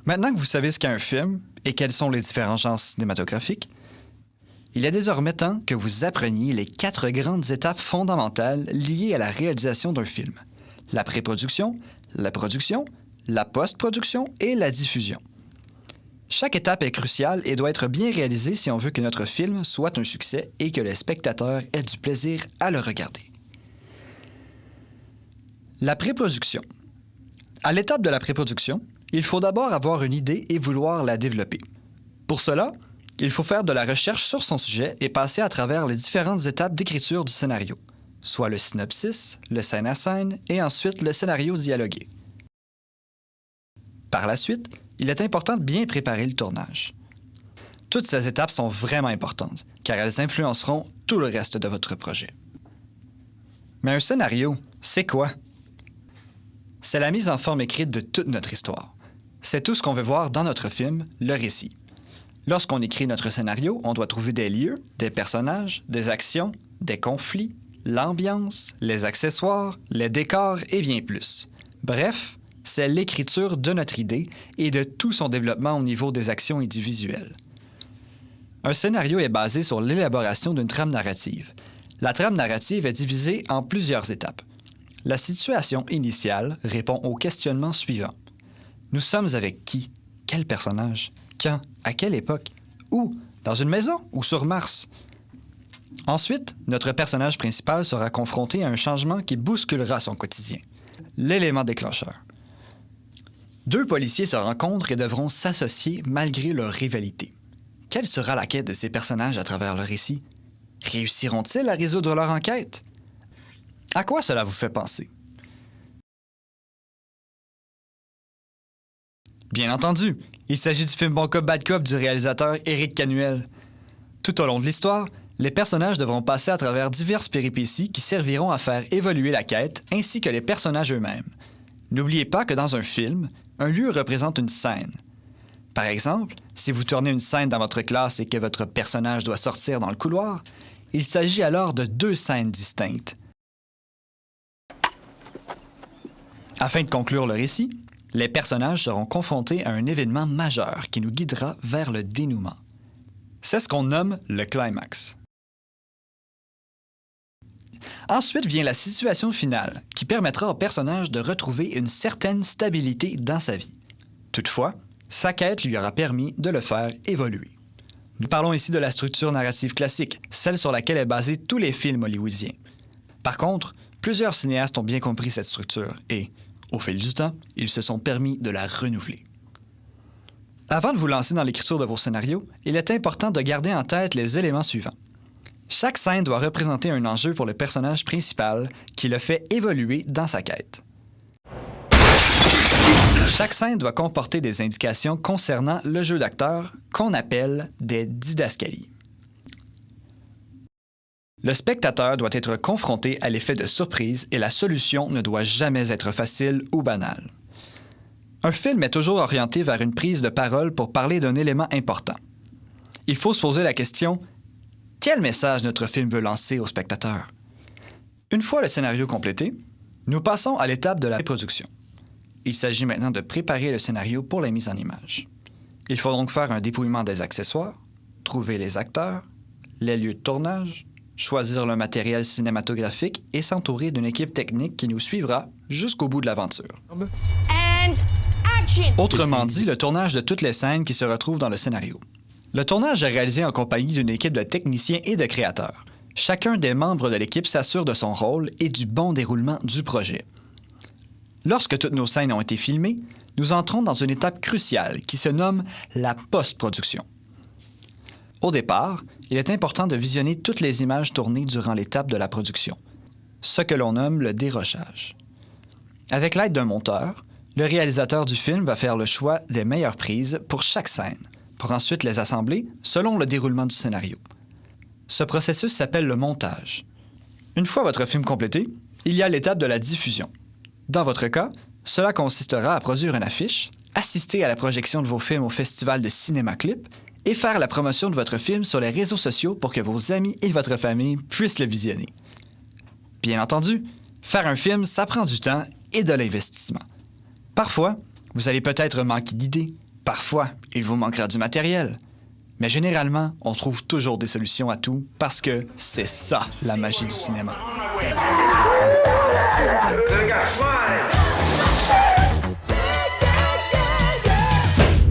Maintenant que vous savez ce qu'est un film et quels sont les différents genres cinématographiques, il est désormais temps que vous appreniez les 4 grandes étapes fondamentales liées à la réalisation d'un film. La pré-production, la production, la post-production et la diffusion. Chaque étape est cruciale et doit être bien réalisée si on veut que notre film soit un succès et que les spectateurs aient du plaisir à le regarder. La pré-production. À l'étape de la pré-production, il faut d'abord avoir une idée et vouloir la développer. Pour cela, il faut faire de la recherche sur son sujet et passer à travers les différentes étapes d'écriture du scénario, soit le synopsis, le scène à scène et ensuite le scénario dialogué. Par la suite, il est important de bien préparer le tournage. Toutes ces étapes sont vraiment importantes, car elles influenceront tout le reste de votre projet. Mais un scénario, c'est quoi? C'est la mise en forme écrite de toute notre histoire. C'est tout ce qu'on veut voir dans notre film, le récit. Lorsqu'on écrit notre scénario, on doit trouver des lieux, des personnages, des actions, des conflits, l'ambiance, les accessoires, les décors et bien plus. Bref, c'est l'écriture de notre idée et de tout son développement au niveau des actions et du visuel. Un scénario est basé sur l'élaboration d'une trame narrative. La trame narrative est divisée en plusieurs étapes. La situation initiale répond aux questionnements suivants. Nous sommes avec qui? Quel personnage? Quand? À quelle époque? Où? Dans une maison ou sur Mars? Ensuite, notre personnage principal sera confronté à un changement qui bousculera son quotidien. L'élément déclencheur. 2 policiers se rencontrent et devront s'associer malgré leur rivalité. Quelle sera la quête de ces personnages à travers le récit? Réussiront-ils à résoudre leur enquête? À quoi cela vous fait penser? Bien entendu, il s'agit du film Bon Cop, Bad Cop du réalisateur Éric Canuel. Tout au long de l'histoire, les personnages devront passer à travers diverses péripéties qui serviront à faire évoluer la quête ainsi que les personnages eux-mêmes. N'oubliez pas que dans un film, un lieu représente une scène. Par exemple, si vous tournez une scène dans votre classe et que votre personnage doit sortir dans le couloir, il s'agit alors de 2 scènes distinctes. Afin de conclure le récit, les personnages seront confrontés à un événement majeur qui nous guidera vers le dénouement. C'est ce qu'on nomme le climax. Ensuite vient la situation finale, qui permettra au personnage de retrouver une certaine stabilité dans sa vie. Toutefois, sa quête lui aura permis de le faire évoluer. Nous parlons ici de la structure narrative classique, celle sur laquelle est basé tous les films hollywoodiens. Par contre, plusieurs cinéastes ont bien compris cette structure et, au fil du temps, ils se sont permis de la renouveler. Avant de vous lancer dans l'écriture de vos scénarios, il est important de garder en tête les éléments suivants. Chaque scène doit représenter un enjeu pour le personnage principal qui le fait évoluer dans sa quête. Chaque scène doit comporter des indications concernant le jeu d'acteur qu'on appelle des didascalies. Le spectateur doit être confronté à l'effet de surprise et la solution ne doit jamais être facile ou banale. Un film est toujours orienté vers une prise de parole pour parler d'un élément important. Il faut se poser la question: quel message notre film veut lancer au spectateur? Une fois le scénario complété, nous passons à l'étape de la production. Il s'agit maintenant de préparer le scénario pour la mise en image. Il faut donc faire un dépouillement des accessoires, trouver les acteurs, les lieux de tournage, choisir le matériel cinématographique et s'entourer d'une équipe technique qui nous suivra jusqu'au bout de l'aventure. Autrement dit, le tournage de toutes les scènes qui se retrouvent dans le scénario. Le tournage est réalisé en compagnie d'une équipe de techniciens et de créateurs. Chacun des membres de l'équipe s'assure de son rôle et du bon déroulement du projet. Lorsque toutes nos scènes ont été filmées, nous entrons dans une étape cruciale qui se nomme la post-production. Au départ, il est important de visionner toutes les images tournées durant l'étape de la production, ce que l'on nomme le dérochage. Avec l'aide d'un monteur, le réalisateur du film va faire le choix des meilleures prises pour chaque scène, pour ensuite les assembler selon le déroulement du scénario. Ce processus s'appelle le montage. Une fois votre film complété, il y a l'étape de la diffusion. Dans votre cas, cela consistera à produire une affiche, assister à la projection de vos films au festival de Cinéma Clip et faire la promotion de votre film sur les réseaux sociaux pour que vos amis et votre famille puissent le visionner. Bien entendu, faire un film, ça prend du temps et de l'investissement. Parfois, vous allez peut-être manquer d'idées, Parfois, il vous manquera du matériel. Mais généralement, on trouve toujours des solutions à tout parce que c'est ça, la magie du cinéma. They got slime.